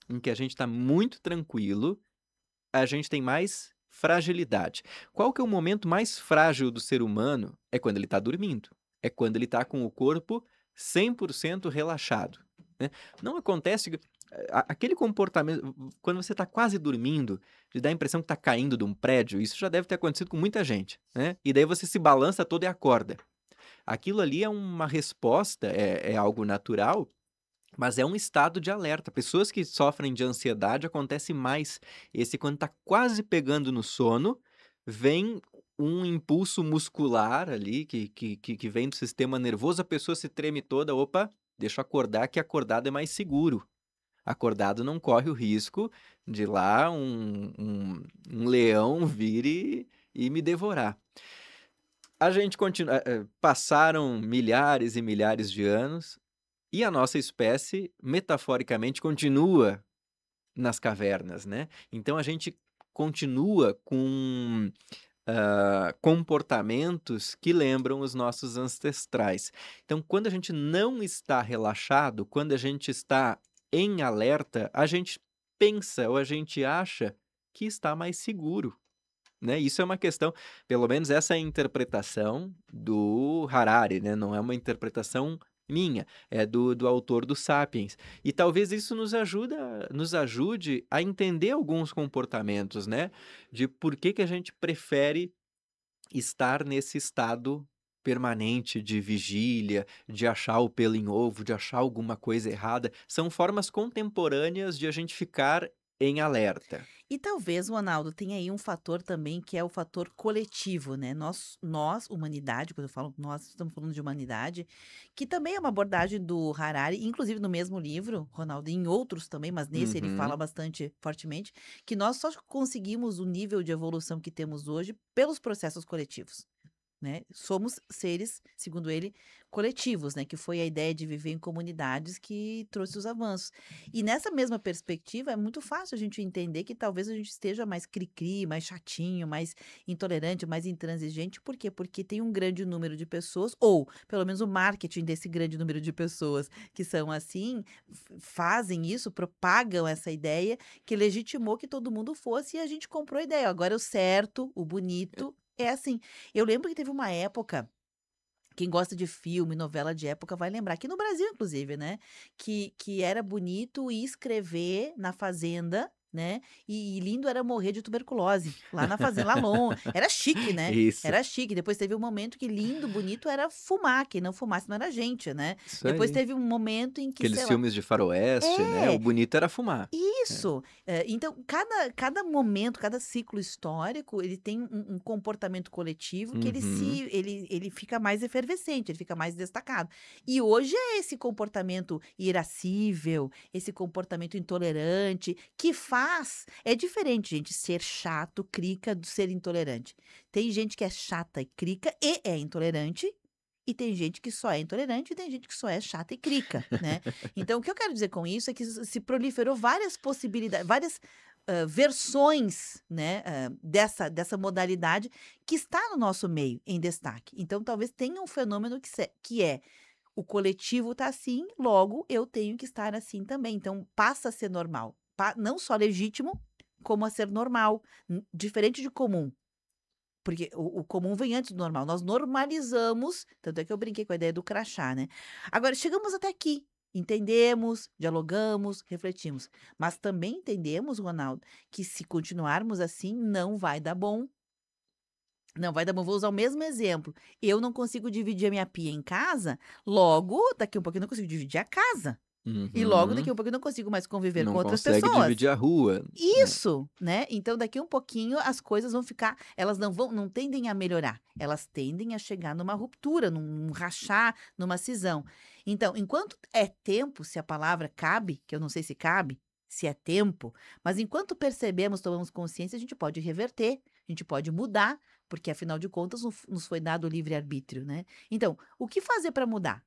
em que a gente está muito tranquilo, a gente tem mais fragilidade. Qual que é o momento mais frágil do ser humano? É quando ele está dormindo. É quando ele está com o corpo 100% relaxado, né? Não acontece... Aquele comportamento, quando você está quase dormindo, de dar a impressão que está caindo de um prédio, isso já deve ter acontecido com muita gente, né? E daí você se balança todo e acorda. Aquilo ali é uma resposta, é algo natural, mas é um estado de alerta. Pessoas que sofrem de ansiedade, acontece mais. Esse, quando está quase pegando no sono, vem um impulso muscular ali, que vem do sistema nervoso, a pessoa se treme toda, opa, deixa eu acordar, que acordado é mais seguro. Acordado não corre o risco de lá um leão vir e me devorar. A gente continua... Passaram milhares e milhares de anos e a nossa espécie, metaforicamente, continua nas cavernas, né? Então, a gente continua com comportamentos que lembram os nossos ancestrais. Então, quando a gente não está relaxado, quando a gente está em alerta, a gente pensa ou a gente acha que está mais seguro, né? Isso é uma questão, pelo menos essa é a interpretação do Harari, né? Não é uma interpretação minha, é do autor do Sapiens. E talvez isso nos ajude a entender alguns comportamentos, né? De por que a gente prefere estar nesse estado permanente de vigília, de achar o pelo em ovo, de achar alguma coisa errada. São formas contemporâneas de a gente ficar em alerta. E talvez, Ronaldo, tenha aí um fator também que é o fator coletivo, né? Nós, humanidade, quando eu falo nós, estamos falando de humanidade, que também é uma abordagem do Harari, inclusive no mesmo livro, Ronaldo, e em outros também, mas nesse ele fala bastante fortemente, que nós só conseguimos o nível de evolução que temos hoje pelos processos coletivos. Né? Somos seres, segundo ele, coletivos, né? Que foi a ideia de viver em comunidades que trouxe os avanços. E nessa mesma perspectiva, é muito fácil a gente entender que talvez a gente esteja mais cri-cri, mais chatinho, mais intolerante, mais intransigente. Por quê? Porque tem um grande número de pessoas, ou pelo menos o marketing desse grande número de pessoas que são assim, fazem isso, propagam essa ideia que legitimou que todo mundo fosse e a gente comprou a ideia. Agora o certo, o bonito... É assim, eu lembro que teve uma época Quem gosta de filme, novela de época vai lembrar, aqui no Brasil, inclusive, né? Que era bonito ir escrever na fazenda, né? E lindo era morrer de tuberculose, lá na fazenda, lá longe. Era chique, né? Isso, Era chique. Depois teve um momento que lindo, bonito era fumar. Quem não fumasse não era gente, né? isso Depois aí. teve um momento em que, Aqueles sei lá. filmes de faroeste, né? O É, bonito era fumar. isso. Então, cada momento, cada ciclo histórico, ele tem um comportamento coletivo que Uhum. ele fica mais efervescente, ele fica mais destacado. E hoje é esse comportamento irascível, esse comportamento intolerante, que é diferente, gente, ser chato, crica, do ser intolerante. Tem gente que é chata e crica e é intolerante. E tem gente que só é intolerante e tem gente que só é chata e crica, né? Então, o que eu quero dizer com isso é que se proliferou várias possibilidades, várias versões, né, dessa modalidade que está no nosso meio em destaque. Então, talvez tenha um fenômeno que é o coletivo está assim, logo eu tenho que estar assim também. Então, passa a ser normal. Não só legítimo, como a ser normal, diferente de comum. Porque o comum vem antes do normal. Nós normalizamos, tanto é que eu brinquei com a ideia do crachá, né? Agora, chegamos até aqui. Entendemos, dialogamos, refletimos. Mas também entendemos, Ronaldo, que se continuarmos assim, não vai dar bom. Não vai dar bom. Vou usar o mesmo exemplo. Eu não consigo dividir a minha pia em casa, logo, daqui a um pouquinho eu não consigo dividir a casa. E logo, daqui Uhum. a um pouquinho eu não consigo mais conviver com Não outras consegue pessoas. dividir a rua, né? Isso, né? Então, daqui a um pouquinho as coisas vão ficar, elas não tendem a melhorar, elas tendem a chegar numa ruptura, num rachar, numa cisão. Então, enquanto é tempo, se a palavra cabe, que eu não sei se cabe, se é tempo, mas enquanto percebemos, tomamos consciência, a gente pode reverter, a gente pode mudar, porque afinal de contas nos foi dado o livre-arbítrio, né? Então, o que fazer para mudar?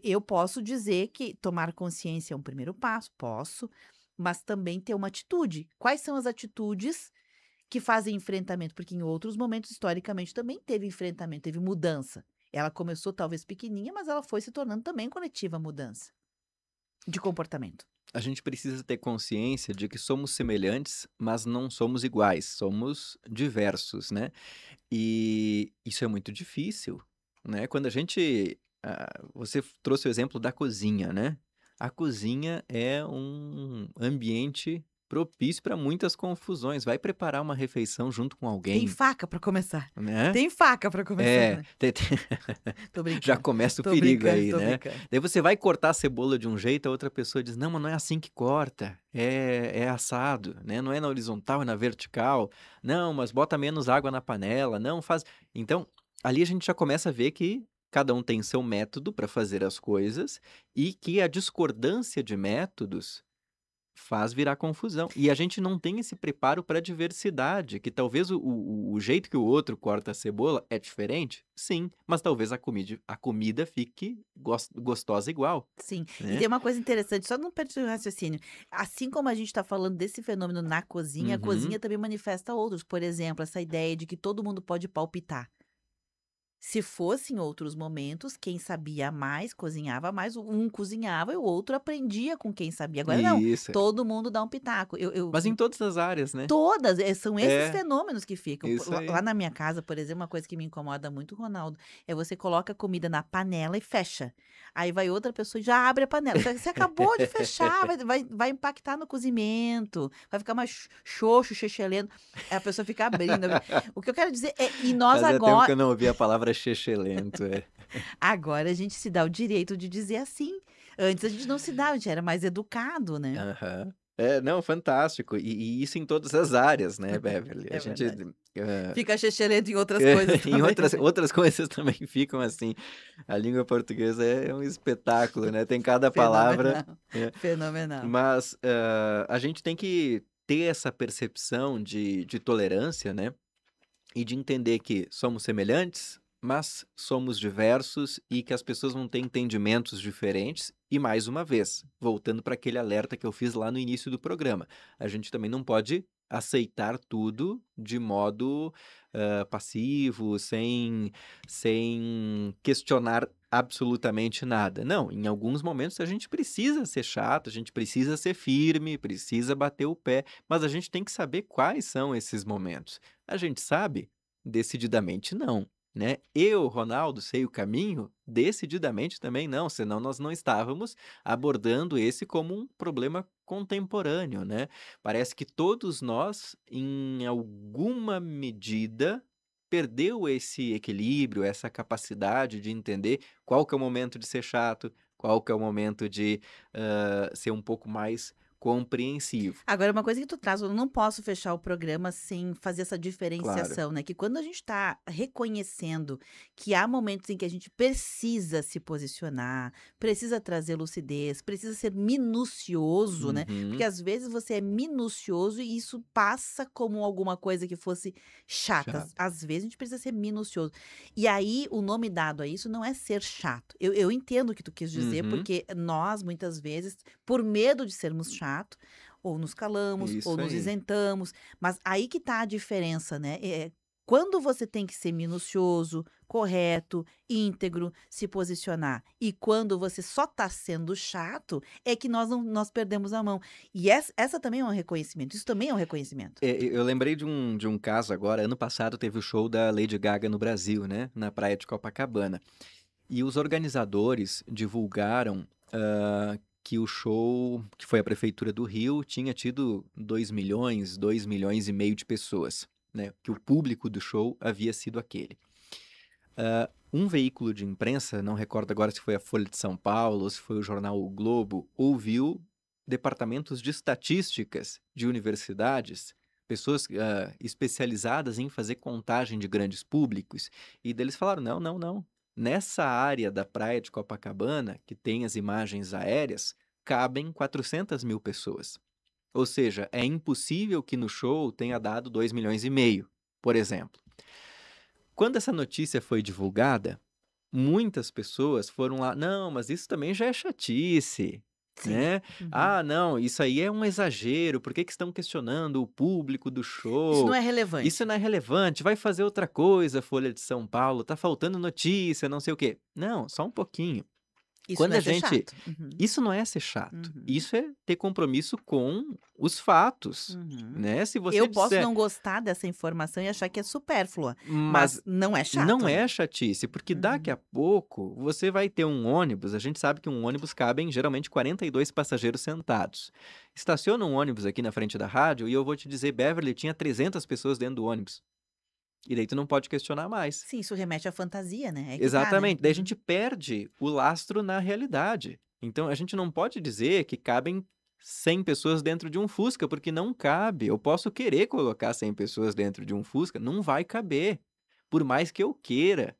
Eu posso dizer que tomar consciência é um primeiro passo, posso, mas também ter uma atitude. Quais são as atitudes que fazem enfrentamento? Porque em outros momentos, historicamente, também teve enfrentamento, teve mudança. Ela começou talvez pequenininha, mas ela foi se tornando também coletiva a mudança de comportamento. A gente precisa ter consciência de que somos semelhantes, mas não somos iguais, somos diversos, né? E isso é muito difícil, né? Quando a gente. Você trouxe o exemplo da cozinha, né? A cozinha é um ambiente propício para muitas confusões. Vai preparar uma refeição junto com Tem alguém, faca para começar. né? Tem faca para começar, É, né? já Tô brincando. começa o Tô perigo brincando, aí, tô né? brincando. Daí você vai cortar a cebola de um jeito, a outra pessoa diz, não, mas não é assim que corta, é assado, né? Não é na horizontal, é na vertical. Não, mas bota menos água na panela, não faz... Então, ali a gente já começa a ver que cada um tem seu método para fazer as coisas e que a discordância de métodos faz virar confusão. E a gente não tem esse preparo para a diversidade, que talvez o jeito que o outro corta a cebola é diferente, sim, mas talvez a comida fique gostosa igual, Sim, e né? tem uma coisa interessante, só não perde o raciocínio. Assim como a gente está falando desse fenômeno na cozinha, a Uhum. cozinha também manifesta outros. Por exemplo, essa ideia de que todo mundo pode palpitar. Se fosse em outros momentos, quem sabia mais cozinhava mais, um cozinhava e o outro aprendia com quem sabia. Agora não, Isso. todo mundo dá um pitaco. Mas em todas as áreas, né? Todas, são esses É, fenômenos que ficam. isso Lá aí. na minha casa, por exemplo, uma coisa que me incomoda muito, Ronaldo, é você coloca a comida na panela e fecha. Aí vai outra pessoa e já abre a panela. Você acabou de fechar, vai impactar no cozimento, vai ficar mais xoxo, chechelento. Aí a pessoa fica abrindo. O que eu quero dizer é, e nós Fazia tempo que agora, eu não ouvi a palavra chechelento, agora a gente se dá o direito de dizer assim. Antes a gente não se dava, a gente era mais educado, né? Aham. Não, fantástico. E isso em todas as áreas, né, Beverly? É A gente... verdade. Fica chechelento em outras coisas Em também. outras coisas também ficam assim. A língua portuguesa é um espetáculo, né? Tem cada palavra. Fenomenal. Fenomenal. Mas a gente tem que ter essa percepção de tolerância, né? E de entender que somos semelhantes, mas somos diversos e que as pessoas vão ter entendimentos diferentes. E mais uma vez, voltando para aquele alerta que eu fiz lá no início do programa, a gente também não pode aceitar tudo de modo passivo, sem questionar absolutamente nada. Não, em alguns momentos a gente precisa ser chato, a gente precisa ser firme, precisa bater o pé, mas a gente tem que saber quais são esses momentos. A gente sabe? Decididamente não. né? Eu, Ronaldo, sei o caminho? Decididamente também não, senão nós não estávamos abordando esse como um problema contemporâneo, né? Parece que todos nós, em alguma medida, perdeu esse equilíbrio, essa capacidade de entender qual que é o momento de ser chato, qual que é o momento de ser um pouco mais compreensivo. Agora, uma coisa que tu traz, eu não posso fechar o programa sem fazer essa Claro. diferenciação, né? Que quando a gente está reconhecendo que há momentos em que a gente precisa se posicionar, precisa trazer lucidez, precisa ser minucioso, né? Porque Uhum. às vezes você é minucioso e isso passa como alguma coisa que fosse chata. Chato. Às vezes a gente precisa ser minucioso. E aí, o nome dado a isso não é ser chato. Eu entendo o que tu quis dizer, Uhum. porque nós, muitas vezes, por medo de sermos chato, ou nos calamos, ou Isso nos aí. isentamos. Mas aí que tá a diferença, né? Quando você tem que ser minucioso, correto, íntegro, se posicionar, e quando você só tá sendo chato, é que nós perdemos a mão. E essa também é um reconhecimento. Isso também é um reconhecimento. Eu lembrei de um caso agora. Ano passado teve o show da Lady Gaga no Brasil, né? Na praia de Copacabana. E os organizadores divulgaram que o show, que foi a Prefeitura do Rio, tinha tido 2 milhões, 2 milhões e meio de pessoas, né? Que o público do show havia sido aquele. Um veículo de imprensa, não recordo agora se foi a Folha de São Paulo ou se foi o jornal O Globo, ouviu departamentos de estatísticas de universidades, pessoas especializadas em fazer contagem de grandes públicos, e deles falaram: não, não, não. Nessa área da praia de Copacabana, que tem as imagens aéreas, cabem 400 mil pessoas. Ou seja, é impossível que no show tenha dado 2 milhões e meio, por exemplo. Quando essa notícia foi divulgada, muitas pessoas foram lá: não, mas isso também já é chatice, Sim. né? Uhum. Ah, não, isso aí é um exagero, por que que estão questionando o público do Isso não show? é relevante. Isso não é relevante, vai fazer outra coisa, Folha de São Paulo, tá faltando notícia, não sei o quê. Não, só um pouquinho. Isso Quando não é a ser gente. chato. Uhum. Isso não é ser chato. Uhum. Isso é ter compromisso com os fatos, Uhum. né? Se você Eu posso disser, não gostar dessa informação e achar que é supérflua, mas mas não é chato. não é chatice, porque daqui Uhum. a pouco você vai ter um ônibus. A gente sabe que um ônibus cabem geralmente 42 passageiros sentados. Estaciona um ônibus aqui na frente da rádio e eu vou te dizer, Beverly, tinha 300 pessoas dentro do ônibus. E daí tu não pode questionar mais. Sim, isso remete à fantasia, né? É que tá, né? Exatamente. Daí a Uhum. gente perde o lastro na realidade. Então a gente não pode dizer que cabem 100 pessoas dentro de um Fusca, porque não cabe. Eu posso querer colocar 100 pessoas dentro de um Fusca, não vai caber. Por mais que eu queira.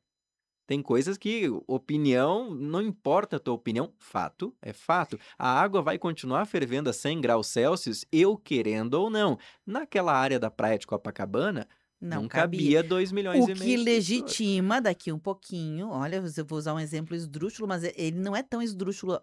Tem coisas que opinião, não importa a tua opinião, fato é fato. A água vai continuar fervendo a 100 graus Celsius, eu querendo ou não. Naquela área da praia de Copacabana, Não não cabia. cabia 2 milhões O e que meio de pessoas. legitima daqui um pouquinho, olha, eu vou usar um exemplo esdrúxulo, mas ele não é tão esdrúxulo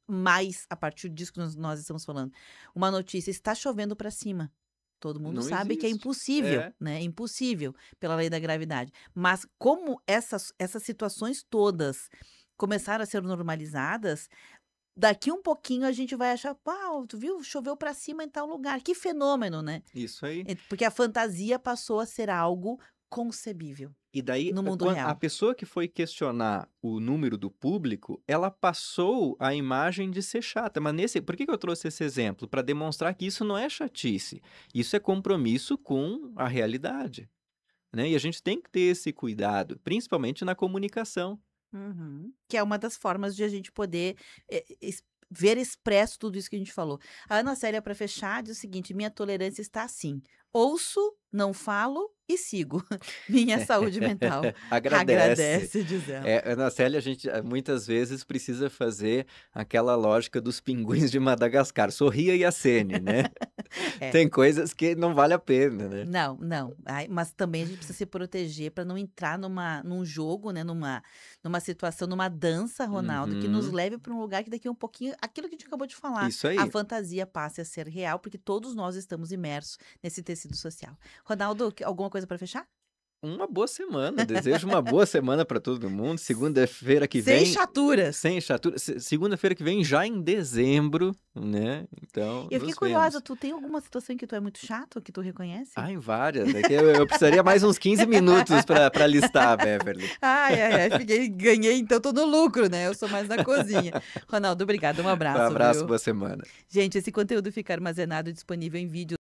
mais a partir disso que nós estamos falando. Uma notícia: está chovendo para cima. Todo mundo Não sabe que é existe. impossível, É. né? Impossível pela lei da gravidade. Mas como essas situações todas começaram a ser normalizadas, daqui um pouquinho a gente vai achar, pau, tu viu? Choveu para cima em tal lugar. Que fenômeno, né? Isso aí. Porque a fantasia passou a ser algo concebível E daí, no mundo a real. pessoa que foi questionar o número do público, ela passou a imagem de ser chata. Mas por que que eu trouxe esse exemplo? Para demonstrar que isso não é chatice. Isso é compromisso com a realidade, né? E a gente tem que ter esse cuidado, principalmente na comunicação. Uhum. Que é uma das formas de a gente poder ver expresso tudo isso que a gente falou. A Ana Célia, para fechar, diz o seguinte: minha tolerância está assim. Ouço, não falo e sigo. Minha saúde mental agradece, diz ela. Na Célia, a gente muitas vezes precisa fazer aquela lógica dos pinguins de Madagascar. Sorria e acene, né? É. Tem coisas que não vale a pena, né? Não, não. Mas também a gente precisa se proteger para não entrar num jogo, né? Numa situação, numa dança, Ronaldo, que nos Uhum. leve para um lugar que daqui a um pouquinho, aquilo que a gente acabou de falar, Isso aí. a fantasia passe a ser real, porque todos nós estamos imersos nesse tecido social. Ronaldo, alguma coisa para fechar? uma boa semana. Desejo uma boa semana para todo mundo. Segunda-feira que Sem vem. chaturas. Sem chatura. Segunda-feira que vem, já em dezembro, né? Então, Eu fiquei nos curiosa, vemos. tu tem alguma situação em que tu é muito chato, que tu reconhece? Ah, em várias. É que eu precisaria mais uns 15 minutos para listar, Beverly. Ganhei, então tô no lucro, né? Eu sou mais na cozinha. Ronaldo, obrigado, um abraço. Um abraço, viu? boa semana. Gente, esse conteúdo fica armazenado e disponível em vídeo